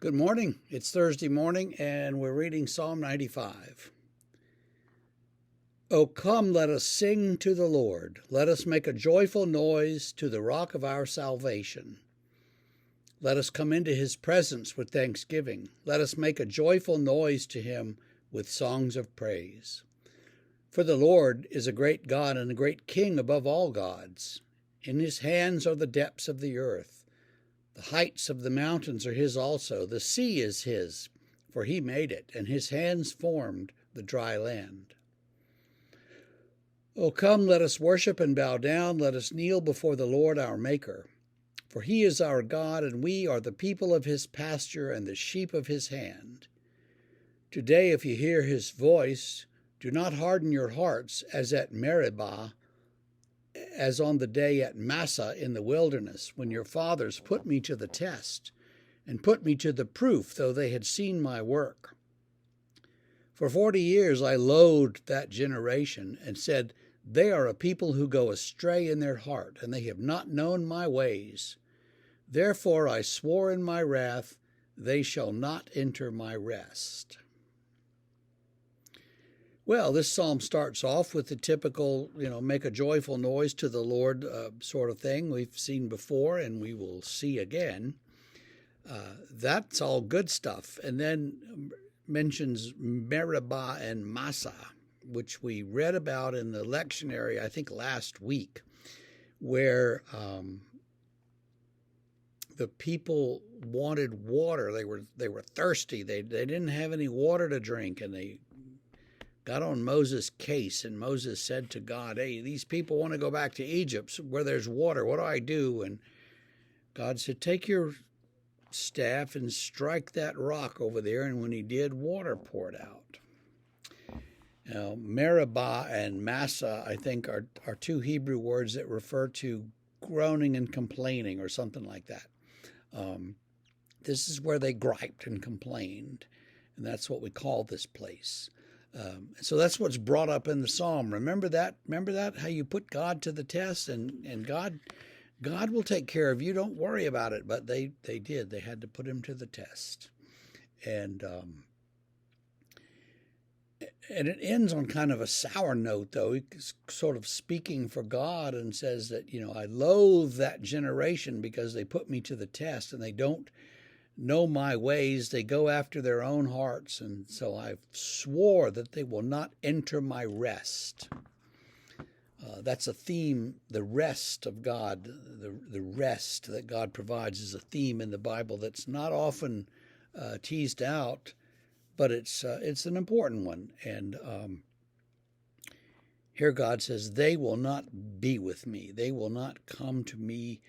Good morning. It's Thursday morning, and we're reading Psalm 95. O come, let us sing to the Lord. Let us make a joyful noise to the rock of our salvation. Let us come into his presence with thanksgiving. Let us make a joyful noise to him with songs of praise. For the Lord is a great God and a great King above all gods. In his hands are the depths of the earth. The heights of the mountains are his also. The sea is his, for he made it, and his hands formed the dry land. O come, let us worship and bow down. Let us kneel before the Lord our Maker. For he is our God, and we are the people of his pasture and the sheep of his hand. Today, if you hear his voice, do not harden your hearts as at Meribah, as on the day at Massah in the wilderness, when your fathers put me to the test and put me to the proof, though they had seen my work. For 40 years I loathed that generation and said, they are a people who go astray in their heart, and they have not known my ways. Therefore I swore in my wrath, they shall not enter my rest. Well, this psalm starts off with the typical, make a joyful noise to the Lord sort of thing we've seen before and we will see again. That's all good stuff. And then mentions Meribah and Massah, which we read about in the lectionary, I think, last week, where the people wanted water. They were thirsty. They didn't have any water to drink, and they got on Moses' case, and Moses said to God, hey, these people want to go back to Egypt where there's water. What do I do? And God said, take your staff and strike that rock over there. And when he did, water poured out. Now, Meribah and Massah, I think, are two Hebrew words that refer to groaning and complaining or something like that. This is where they griped and complained, and that's what we call this place. So that's what's brought up in the psalm. Remember that? How you put God to the test, and God will take care of you. Don't worry about it. But they did. They had to put him to the test, and it ends on kind of a sour note, though. He's sort of speaking for God and says that I loathe that generation because they put me to the test and they don't know my ways. They go after their own hearts, and so I've swore that they will not enter my rest. That's a theme, the rest of God, the rest that God provides is a theme in the Bible that's not often teased out, but it's an important one. And here God says, they will not be with me. They will not come to me.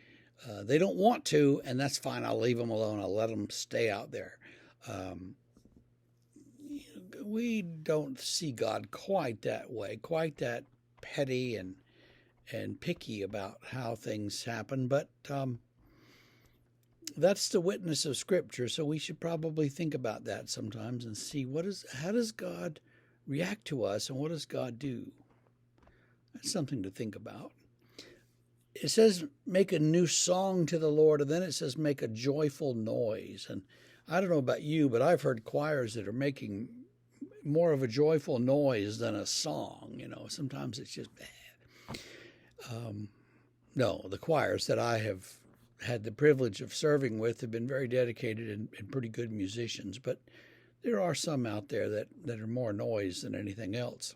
They don't want to, and that's fine. I'll leave them alone. I'll let them stay out there. We don't see God quite that way, quite that petty and picky about how things happen, but that's the witness of Scripture, so we should probably think about that sometimes and see how does God react to us and what does God do? That's something to think about. It says make a new song to the Lord, and then it says make a joyful noise. And I don't know about you, but I've heard choirs that are making more of a joyful noise than a song. Sometimes it's just bad. No, the choirs that I have had the privilege of serving with have been very dedicated and pretty good musicians, but there are some out there that are more noise than anything else.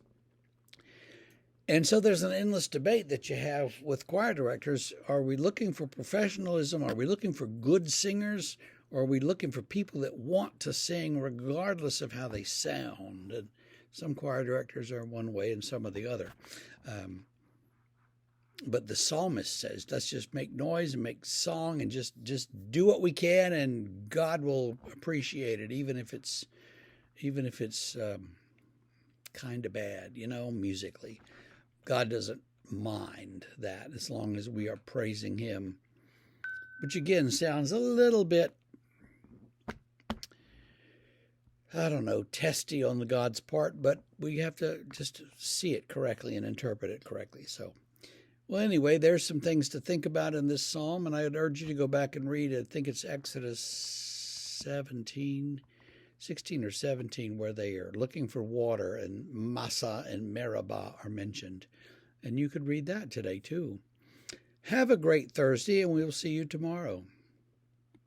And so there's an endless debate that you have with choir directors. Are we looking for professionalism? Are we looking for good singers? Or are we looking for people that want to sing regardless of how they sound? And some choir directors are one way and some are the other. But the psalmist says, let's just make noise and make song and just do what we can, and God will appreciate it, even if it's kind of bad, musically. God doesn't mind that as long as we are praising him, which again sounds a little bit, testy on the God's part, but we have to just see it correctly and interpret it correctly. So, well, anyway, there's some things to think about in this psalm, and I'd urge you to go back and read it. I think it's Exodus 16 or 17, where they are looking for water, and Massa and Meribah are mentioned. And you could read that today too. Have a great Thursday, and we'll see you tomorrow.